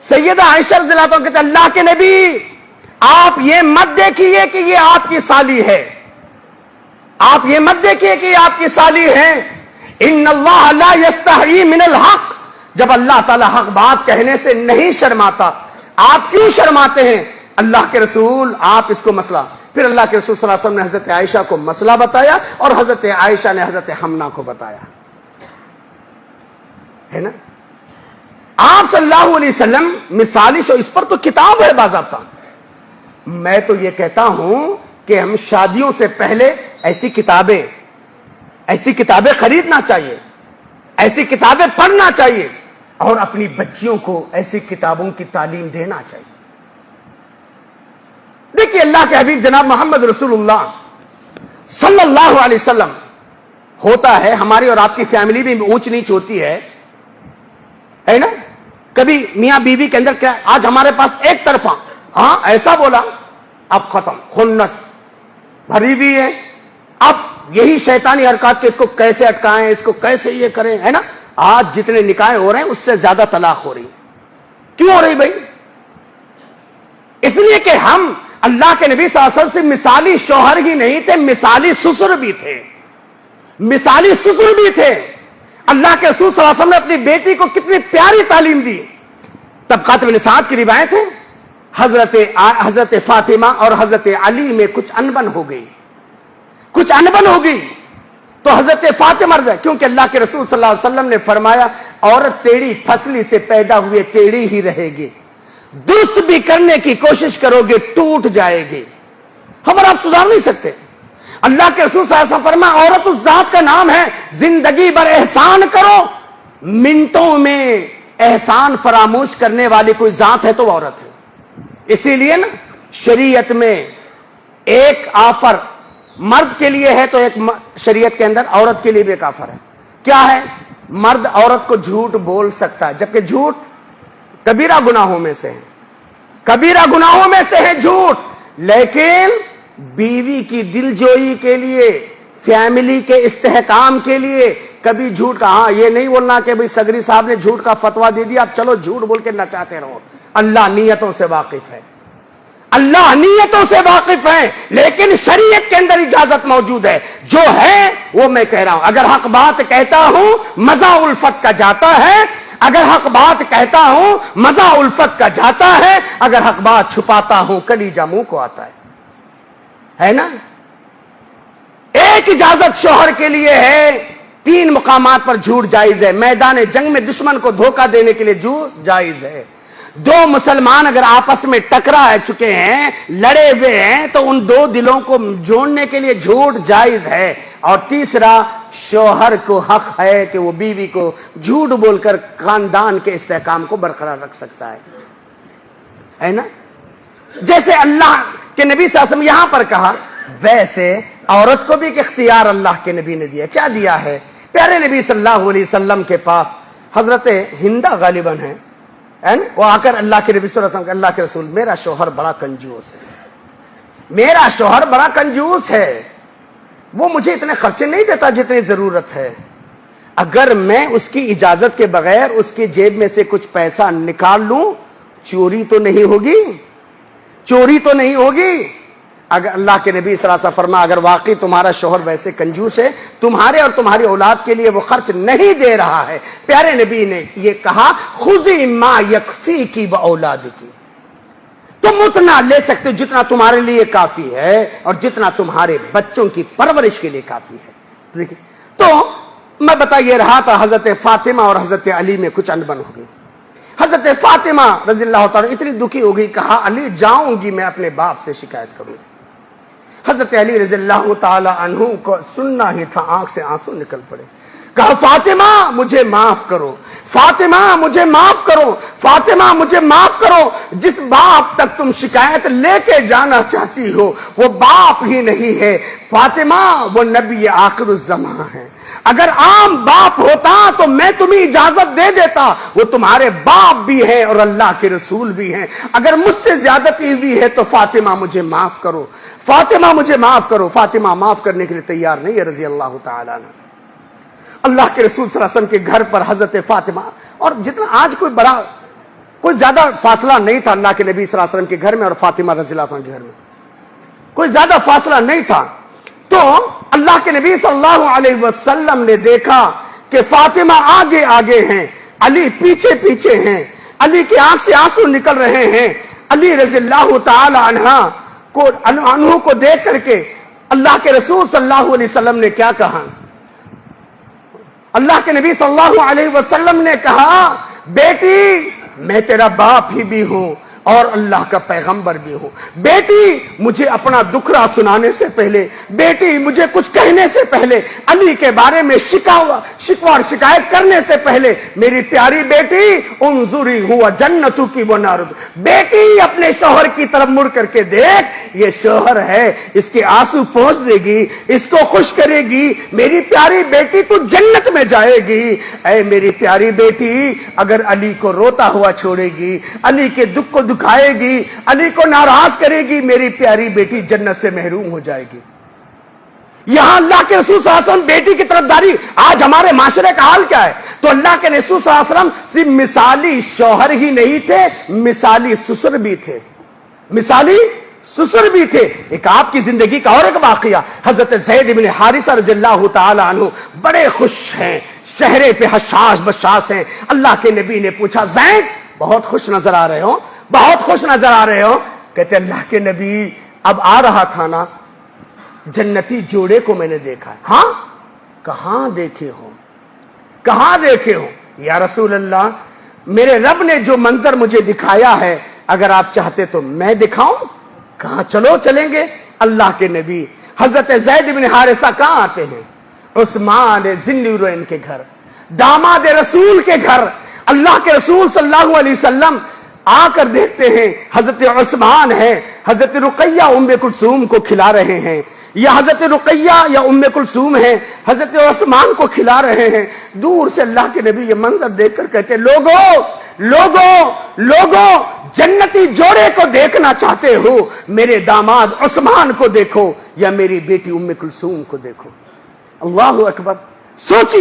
سیدہ عائشہ رضی اللہ عنہا کہتے ہیں اللہ کے نبی آپ یہ مت دیکھیے کہ یہ آپ کی سالی ہے, آپ یہ مت دیکھیے کہ یہ آپ کی سالی ہے. ان اللہ لا یستحیی من الحق, جب اللہ تعالی حق بات کہنے سے نہیں شرماتا, آپ کیوں شرماتے ہیں؟ اللہ کے رسول آپ اس کو مسئلہ, پھر اللہ کے رسول صلی اللہ علیہ وسلم نے حضرت عائشہ کو مسئلہ بتایا اور حضرت عائشہ نے حضرت حمنا کو بتایا, ہے نا. آپ صلی اللہ علیہ وسلم مثالی شو, اس پر تو کتاب ہے باضابطہ. میں تو یہ کہتا ہوں کہ ہم شادیوں سے پہلے ایسی کتابیں خریدنا چاہیے, ایسی کتابیں پڑھنا چاہیے, اور اپنی بچیوں کو ایسی کتابوں کی تعلیم دینا چاہیے. دیکھیے اللہ کے حبیب جناب محمد رسول اللہ صلی اللہ علیہ وسلم, ہوتا ہے ہماری اور آپ کی فیملی میں اونچ نیچ ہوتی ہے نا. کبھی میاں بیوی کے اندر کیا, آج ہمارے پاس ایک طرفہ, ہاں ایسا بولا, اب ختم, خنس بھری ہوئی ہے. اب یہی شیطانی حرکات کے اس کو کیسے اٹکائیں, اس کو کیسے یہ کریں, ہے نا. آج جتنے نکاح ہو رہے ہیں اس سے زیادہ طلاق ہو رہی. کیوں ہو رہی بھائی؟ اس لیے کہ ہم اللہ کے نبی صلی اللہ علیہ وسلم سے مثالی شوہر ہی نہیں تھے, مثالی سسر بھی تھے, مثالی سسر بھی تھے. اللہ کے رسول صلی اللہ علیہ وسلم نے اپنی بیٹی کو کتنی پیاری تعلیم دی. طبقات ابن سعد کی روایت ہے, حضرت فاطمہ اور حضرت علی میں کچھ انبن ہو گئی, تو حضرت فاطمہ رضی, کیونکہ اللہ کے رسول صلی اللہ علیہ وسلم نے فرمایا عورت ٹیڑھی پھسلی سے پیدا ہوئے ٹیڑھی ہی رہے گی, درست بھی کرنے کی کوشش کرو گے ٹوٹ جائے گی. ہم اور آپ سدھار نہیں سکتے. اللہ کے رسول صلی اللہ علیہ وسلم فرمایا عورت اس ذات کا نام ہے زندگی بھر احسان کرو, منٹوں میں احسان فراموش کرنے والی کوئی ذات ہے تو وہ عورت ہے. اسی لیے نا شریعت میں ایک آفر مرد کے لیے ہے تو ایک شریعت کے اندر عورت کے لیے بھی ایک آفر ہے. کیا ہے؟ مرد عورت کو جھوٹ بول سکتا ہے, جبکہ جھوٹ کبیرہ گناہوں میں سے ہے, کبیرہ گناہوں میں سے ہے جھوٹ. لیکن بیوی کی دل جوئی کے لیے, فیملی کے استحکام کے لیے کبھی جھوٹ کا, ہاں یہ نہیں بولنا کہ بھئی سگری صاحب نے جھوٹ کا فتویٰ دے دیا اب چلو جھوٹ بول کے نچاتے رہو. اللہ نیتوں سے واقف ہے, اللہ نیتوں سے واقف ہے, لیکن شریعت کے اندر اجازت موجود ہے. جو ہے وہ میں کہہ رہا ہوں, اگر حق بات کہتا ہوں مزہ الفت کا جاتا ہے, اگر حق بات کہتا ہوں مزہ الفت کا جاتا ہے, اگر حق بات چھپاتا ہوں کلیجہ منہ کو آتا ہے نا. ایک اجازت شوہر کے لیے ہے, 3 مقامات پر جھوٹ جائز ہے. میدان جنگ میں دشمن کو دھوکہ دینے کے لیے جھوٹ جائز ہے. 2 مسلمان اگر آپس میں ٹکرا چکے ہیں, لڑے ہوئے ہیں, تو ان 2 دلوں کو جوڑنے کے لیے جھوٹ جائز ہے. اور تیسرا, شوہر کو حق ہے کہ وہ بیوی کو جھوٹ بول کر خاندان کے استحکام کو برقرار رکھ سکتا ہے نا. جیسے اللہ کے نبی صلی اللہ علیہ وسلم یہاں پر کہا, ویسے عورت کو بھی ایک اختیار اللہ کے نبی نے دیا. کیا دیا ہے؟ پیارے نبی صلی اللہ علیہ وسلم کے پاس حضرت ہندہ غالباً ہے, وہ آ کر اللہ کے نبی صلی اللہ علیہ وسلم, اللہ کے رسول میرا شوہر بڑا کنجوس ہے, میرا شوہر بڑا کنجوس ہے, وہ مجھے اتنے خرچے نہیں دیتا جتنی ضرورت ہے. اگر میں اس کی اجازت کے بغیر اس کی جیب میں سے کچھ پیسہ نکال لوں, چوری تو نہیں ہوگی, چوری تو نہیں ہوگی. اگر اللہ کے نبی صلی اللہ علیہ وسلم فرما اگر واقعی تمہارا شوہر ویسے کنجوس ہے, تمہارے اور تمہاری اولاد کے لیے وہ خرچ نہیں دے رہا ہے, پیارے نبی نے یہ کہا خذی ما یکفیکی و اولادکی, تم اتنا لے سکتے ہو جتنا تمہارے لیے کافی ہے اور جتنا تمہارے بچوں کی پرورش کے لیے کافی ہے. دیکھیں تو میں بتا یہ رہا تھا, حضرت فاطمہ اور حضرت علی میں کچھ انبن ہو گئی. حضرت فاطمہ رضی اللہ تعالیٰ اتنی دکھی ہو گئی, کہا علی جاؤں گی میں اپنے باپ سے شکایت کروں گی. حضرت علی رضی اللہ تعالی عنہ کو سننا ہی تھا, آنکھ سے آنسو نکل پڑے. کہا فاطمہ مجھے معاف کرو, فاطمہ مجھے معاف کرو, فاطمہ مجھے معاف کرو. جس باپ تک تم شکایت لے کے جانا چاہتی ہو وہ باپ ہی نہیں ہے فاطمہ, وہ نبی آخر الزمان ہے. اگر عام باپ ہوتا تو میں تمہیں اجازت دے دیتا، وہ تمہارے باپ بھی ہیں اور اللہ کے رسول بھی ہیں، اگر مجھ سے زیادتی ہوئی ہے تو فاطمہ مجھے معاف کرو، فاطمہ مجھے معاف کرو۔ فاطمہ معاف کرنے کے لیے تیار نہیں ہے رضی اللہ تعالیٰ عنہ۔ اللہ کے رسول صلی اللہ علیہ وسلم کے گھر پر حضرت فاطمہ، اور جتنا آج کوئی زیادہ فاصلہ نہیں تھا اللہ کے نبی صلی اللہ علیہ وسلم کے گھر میں اور فاطمہ رضی اللہ عنہ کے گھر میں، کوئی زیادہ فاصلہ نہیں تھا۔ تو اللہ کے نبی صلی اللہ علیہ وسلم نے دیکھا کہ فاطمہ آگے آگے ہیں، علی پیچھے پیچھے ہیں، علی کی آنکھ سے آنسو نکل رہے ہیں۔ علی رضی اللہ تعالی عنہ کو دیکھ کر کے اللہ کے رسول صلی اللہ علیہ وسلم نے کیا کہا؟ اللہ کے نبی صلی اللہ علیہ وسلم نے کہا، بیٹی میں تیرا باپ ہی بھی ہوں اور اللہ کا پیغمبر بھی ہوں، بیٹی مجھے اپنا دکھڑا سنانے سے پہلے، بیٹی مجھے کچھ کہنے سے پہلے، علی کے بارے میں شکوہ اور شکایت کرنے سے پہلے، میری پیاری بیٹی انظری ہوا جنتو کی وہ نارد، بیٹی اپنے شوہر کی طرف مڑ کر کے دیکھ، یہ شوہر ہے، اس کے آنسو پہنچ دے گی، اس کو خوش کرے گی، میری پیاری بیٹی تو جنت میں جائے گی۔ اے میری پیاری بیٹی اگر علی کو روتا ہوا چھوڑے گی، علی کے دکھ کو دکھائے گی، علی کو ناراض کرے گی، میری پیاری بیٹی جنت سے محروم ہو جائے گی۔ یہاں اللہ کے رسول صلی اللہ علیہ وسلم بیٹی کی طرف داری، آج ہمارے معاشرے کا حال کیا ہے؟ تو اللہ کے رسول صلی اللہ علیہ وسلم صرف مثالی شوہر ہی نہیں تھے، مثالی سسر بھی تھے، مثالی سسر بھی تھے۔ ایک آپ کی زندگی کا اور ایک واقعہ، حضرت زید بن حارثہ رضی اللہ تعالی عنہ بڑے خوش ہیں، چہرے پہ حشاش بشاش ہیں۔ اللہ کے نبی نے پوچھا، زید بہت خوش نظر آ رہے ہو، بہت خوش نظر آ رہے ہو۔ کہتے اللہ کے نبی اب آ رہا تھا نا، جنتی جوڑے کو میں نے دیکھا۔ ہاں؟ کہاں دیکھے ہو؟ کہاں دیکھے ہو؟ یا رسول اللہ میرے رب نے جو منظر مجھے دکھایا ہے، اگر آپ چاہتے تو میں دکھاؤں؟ کہاں چلو چلیں گے۔ اللہ کے نبی حضرت زید بن حارثہ کہاں آتے ہیں؟ عثمان ذی النورین کے گھر، داماد رسول کے گھر۔ اللہ کے رسول صلی اللہ علیہ وسلم آ کر دیکھتے ہیں حضرت عثمان ہے، حضرت رقیہ ام کلثوم کو کھلا رہے ہیں، یا حضرت رقیہ یا ام کلثوم ہے، حضرت عثمان کو کھلا رہے ہیں۔ دور سے اللہ کے نبی یہ منظر دیکھ کر کہتے، لوگو جنتی جوڑے کو دیکھنا چاہتے ہو، میرے داماد عثمان کو دیکھو یا میری بیٹی ام کلثوم کو دیکھو۔ اللہ اکبر۔ سوچئے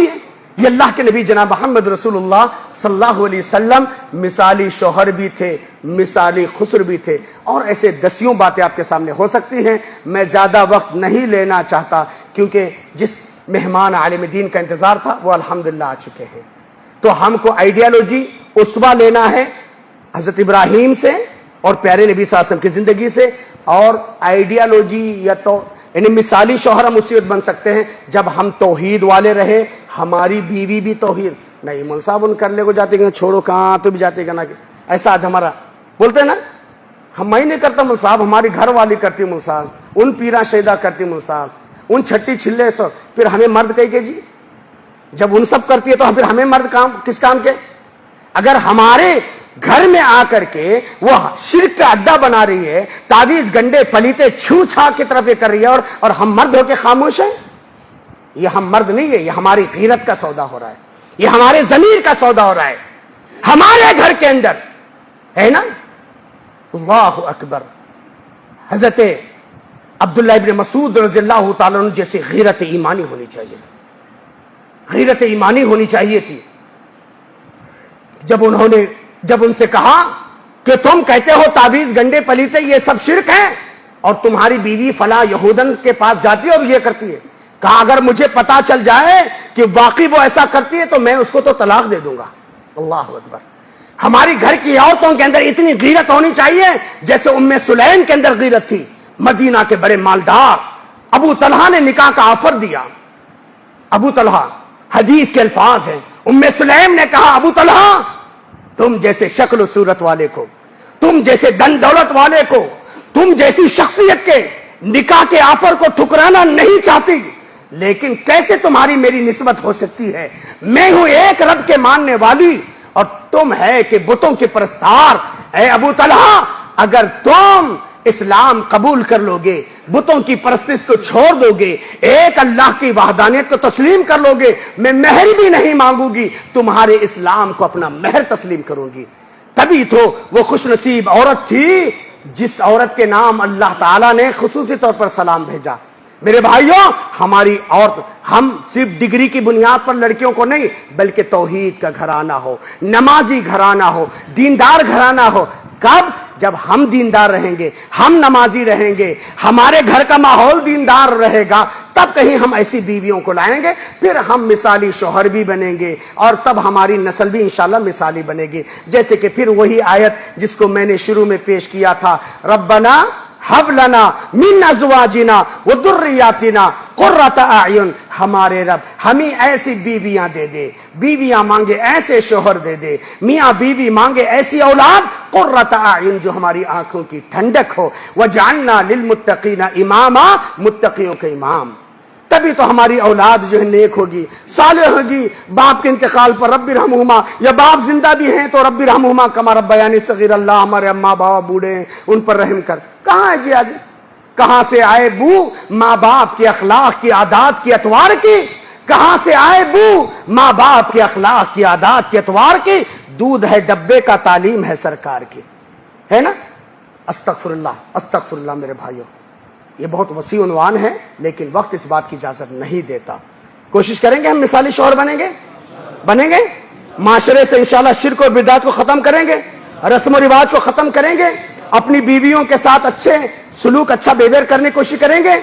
یہ اللہ کے نبی جناب محمد رسول اللہ صلی اللہ علیہ وسلم مثالی شوہر بھی تھے، مثالی خسر بھی تھے، اور ایسے دسیوں باتیں آپ کے سامنے ہو سکتی ہیں۔ میں زیادہ وقت نہیں لینا چاہتا کیونکہ جس مہمان عالم دین کا انتظار تھا وہ الحمدللہ آ چکے ہیں۔ تو ہم کو آئیڈیالوجی اسوہ لینا ہے حضرت ابراہیم سے اور پیارے نبی صلی اللہ علیہ وسلم کی زندگی سے، اور آئیڈیالوجی یا تو یعنی مثالی شوہر ہم اسی وقت بن سکتے ہیں جب ہم توحید والے رہے، ہماری بیوی بھی توحید نہیں۔ مول صاحب ان کرنے کو جاتے گا، چھوڑو کہاں تو بھی جاتے گا نا، ایسا آج ہمارا بولتے ہیں نا، ہم میں نہیں کرتا مول صاحب، ہماری گھر والی کرتی مول صاحب، ان پیرا شہیدہ کرتی مول صاحب، ان چھٹی چھلے سو، پھر ہمیں مرد کہی کہ جی جب ان سب کرتی ہے تو پھر ہمیں مرد کس کام کے؟ اگر ہمارے گھر میں آ کر کے وہ شرک کا اڈا بنا رہی ہے، تعویذ گنڈے پلیتے چھو چھا کی طرف یہ کر رہی ہے، اور ہم مرد ہو کے خاموش ہیں، یہ ہم مرد نہیں ہے، یہ ہماری غیرت کا سودا ہو رہا ہے، یہ ہمارے ضمیر کا سودا ہو رہا ہے ہمارے گھر کے اندر، ہے نا۔ اللہ اکبر۔ حضرت عبداللہ ابن مسعود رضی اللہ تعالیٰ عنہ جیسی غیرت ایمانی ہونی چاہیے، غیرت ایمانی ہونی چاہیے تھی۔ جب ان سے کہا کہ تم کہتے ہو تعویذ گنڈے پلیتے یہ سب شرک ہے، اور تمہاری بیوی فلاں یہودن کے پاس جاتی ہے اور یہ کرتی ہے، کہا اگر مجھے پتا چل جائے کہ واقعی وہ ایسا کرتی ہے تو میں اس کو تو طلاق دے دوں گا۔ اللہ اکبر۔ ہماری گھر کی عورتوں کے اندر اتنی غیرت ہونی چاہیے جیسے ام سلیم کے اندر غیرت تھی۔ مدینہ کے بڑے مالدار ابو طلحہ نے نکاح کا آفر دیا۔ ابو طلحہ، حدیث کے الفاظ ہیں، ام سلیم نے کہا ابو طلحہ تم جیسے شکل و صورت والے کو، تم جیسے دن دولت والے کو، تم جیسی شخصیت کے نکاح کے آفر کو ٹھکرانا نہیں چاہتی، لیکن کیسے تمہاری میری نسبت ہو سکتی ہے؟ میں ہوں ایک رب کے ماننے والی اور تم ہے کہ بتوں کے پرستار۔ اے ابو طلحہ اگر تم اسلام قبول کر لو گے، بتوں کی پرستش کو چھوڑ دو گے، ایک اللہ کی وحدانیت کو تسلیم کر لو گے، میں مہر بھی نہیں مانگوں گی، تمہارے اسلام کو اپنا مہر تسلیم کروں گی. تبھی تو وہ خوش نصیب عورت تھی جس عورت کے نام اللہ تعالیٰ نے خصوصی طور پر سلام بھیجا. میرے بھائیوں، ہماری عورت، ہم صرف ڈگری کی بنیاد پر لڑکیوں کو نہیں بلکہ توحید کا گھرانہ ہو، نمازی گھرانہ ہو، دیندار گھرانہ ہو. کب؟ جب ہم دیندار رہیں گے، ہم نمازی رہیں گے، ہمارے گھر کا ماحول دیندار رہے گا، تب کہیں ہم ایسی بیویوں کو لائیں گے، پھر ہم مثالی شوہر بھی بنیں گے اور تب ہماری نسل بھی انشاءاللہ مثالی بنے گی. جیسے کہ پھر وہی آیت جس کو میں نے شروع میں پیش کیا تھا، ربنا ہب لنا من ازواجنا وذریاتنا قرۃ اعین، ہمارے رب ہمیں ایسی بیویاں دے دے، بیویاں مانگے ایسے شوہر دے دے، میاں بیوی مانگے ایسی اولاد قرۃ اعین جو ہماری آنکھوں کی ٹھنڈک ہو، وجعلنا للمتقین اماما، متقیوں کے امام. تبھی تو ہماری اولاد جو ہے نیک ہوگی، صالح ہوگی. باپ کے انتقال پر رب ارحمہما، یا باپ زندہ بھی ہیں تو رب ارحمہما کما ربیانی صغیر، اللہ ہمارے اماں باپ بوڑھے ہیں ان پر رحم کر. کہاں ہے جی آج؟ کہاں سے آئے بو ماں باپ کے اخلاق کی عادات کی اتوار کی؟ کہاں سے آئے بو ماں باپ کے اخلاق کی عادات کے اتوار کی؟ دودھ ہے ڈبے کا، تعلیم ہے سرکار کی، ہے نا؟ استغفر اللہ، استغفر اللہ. میرے بھائیوں، یہ بہت وسیع عنوان ہے لیکن وقت اس بات کی اجازت نہیں دیتا. کوشش کریں گے ہم مثالی شوہر بنیں گے، معاشرے سے انشاءاللہ شرک و بدعت کو ختم کریں گے، رسم و رواج کو ختم کریں گے، اپنی بیویوں کے ساتھ اچھے سلوک، اچھا بیہیویئر کرنے کی کوشش کریں گے.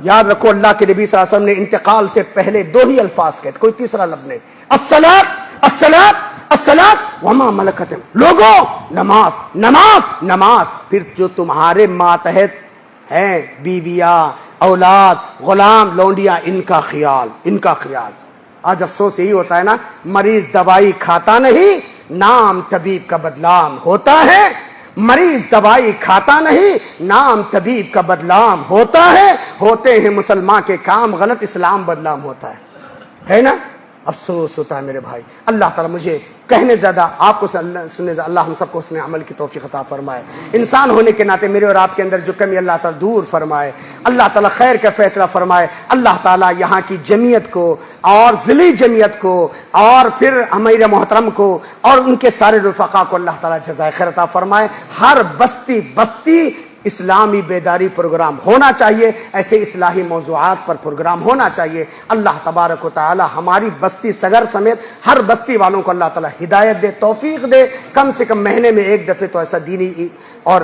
یاد رکھو، اللہ کے نبی صلی اللہ علیہ وسلم نے انتقال سے پہلے دو ہی الفاظ کہے، کوئی تیسرا لفظ نہیں. الصلاۃ الصلاۃ الصلاۃ وما ملکت، لوگوں نماز نماز نماز. پھر جو تمہارے ماتحت ہیں، بیویاں، اولاد، غلام، لونڈیاں، ان کا خیال. آج افسوس یہی ہوتا ہے نا، مریض دوائی کھاتا نہیں، نام طبیب کا بدنام ہوتا ہے. مریض دوائی کھاتا نہیں، نام طبیب کا بدنام ہوتا ہے. ہوتے ہیں مسلمان کے کام غلط، اسلام بدنام ہوتا ہے نا؟ افسوس ہوتا ہے میرے بھائی. اللہ تعالیٰ مجھے کہنے زیادہ، آپ کو سننے زیادہ، اللہ ہم سب کو حسن عمل کی توفیق عطا فرمائے. انسان ہونے کے ناطے میرے اور آپ کے اندر جو کمی اللہ تعالیٰ دور فرمائے. اللہ تعالیٰ خیر کا فیصلہ فرمائے. اللہ تعالیٰ یہاں کی جمعیت کو اور ذلی جمعیت کو اور پھر امیر محترم کو اور ان کے سارے رفقا کو اللہ تعالیٰ جزائے خیر عطا فرمائے. ہر بستی اسلامی بیداری پروگرام ہونا چاہیے، ایسے اصلاحی موضوعات پر پروگرام ہونا چاہیے. اللہ تبارک و تعالی ہماری بستی صغر سمیت ہر بستی والوں کو اللہ تعالی ہدایت دے، توفیق دے. کم سے کم مہینے میں ایک دفعہ تو ایسا دینی اور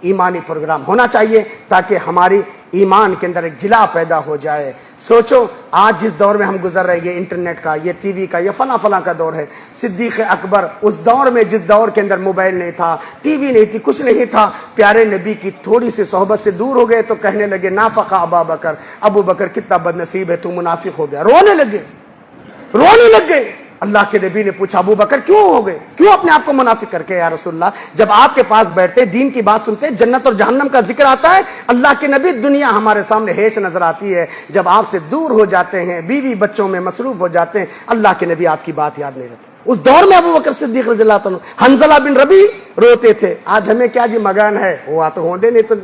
ایمانی پروگرام ہونا چاہیے تاکہ ہماری ایمان کے اندر ایک جلا پیدا ہو جائے. سوچو آج جس دور میں ہم گزر رہے ہیں، انٹرنیٹ کا، یہ ٹی وی کا، یہ فلاں کا دور ہے. صدیق اکبر اس دور میں، جس دور کے اندر موبائل نہیں تھا، ٹی وی نہیں تھی، کچھ نہیں تھا، پیارے نبی کی تھوڑی سی صحبت سے دور ہو گئے تو کہنے لگے نافق ابو بکر کتنا بد نصیب ہے، تو منافق ہو گیا. رونے لگ گئے. اللہ کے نبی نے پوچھا ابو بکر کیوں ہو گئے، کیوں اپنے آپ کو منافق کر کے؟ یا رسول اللہ، جب آپ کے پاس بیٹھتے، دین کی بات سنتے، جنت اور جہنم کا ذکر آتا ہے، اللہ کے نبی دنیا ہمارے سامنے ہیچ نظر آتی ہے. جب آپ سے دور ہو جاتے ہیں، بیوی بچوں میں مصروف ہو جاتے ہیں، اللہ کے نبی آپ کی بات یاد نہیں رہتی. اس دور میں ابو بکر صدیق رضی اللہ عنہ، حنظلہ بن ربی روتے تھے. آج ہمیں کیا جی مگان ہے، ہوا تو ہوندے نہیں تو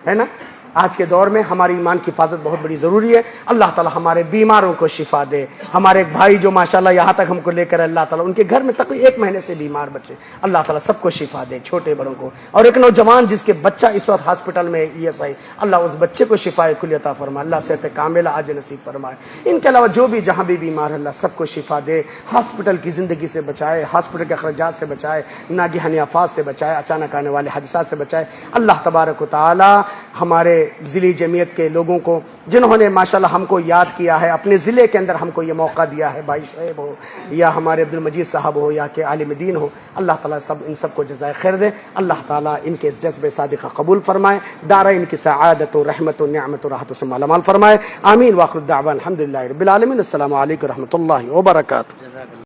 ہے نا. آج کے دور میں ہماری ایمان کی حفاظت بہت بڑی ضروری ہے. اللہ تعالی ہمارے بیماروں کو شفا دے. ہمارے ایک بھائی جو ماشاءاللہ یہاں تک ہم کو لے کر اللہ تعالیٰ ان کے گھر میں تقریباً 1 مہینے سے بیمار بچے، اللہ تعالیٰ سب کو شفا دے، چھوٹے بڑوں کو. اور ایک نوجوان جس کے بچہ اس وقت ہاسپٹل میں ESI، اللہ اس بچے کو شفا کلی عطا فرمائے، اللہ صحت کاملہ عاجل نصیب فرمائے. ان کے علاوہ جو بھی جہاں بھی بیمار ہے اللہ سب کو شفا دے. ہاسپٹل کی زندگی سے بچائے، ہاسپٹل کے اخراجات سے بچائے، ناگہانی آفات سے بچائے، اچانک آنے والے حادثات سے بچائے. اللہ تبارک و تعالی ہمارے ضلعی جمعیت کے لوگوں کو جنہوں نے ماشاءاللہ ہم کو یاد کیا ہے، اپنے ضلع کے اندر ہم کو یہ موقع دیا ہے، بھائی شعیب ہو یا ہمارے عبد المجید صاحب ہو یا کہ عالم دین ہو، اللہ تعالیٰ ان سب کو جزائے خیر دے. اللہ تعالیٰ ان کے اس جذب صادقہ قبول فرمائے، دارہ ان کی سعادت و رحمت و نعمت و راحت سے مالا مال فرمائے. آمین. واخر الدعوان الحمدللہ رب العالمین. السلام علیکم و رحمۃ اللہ وبرکاتہ.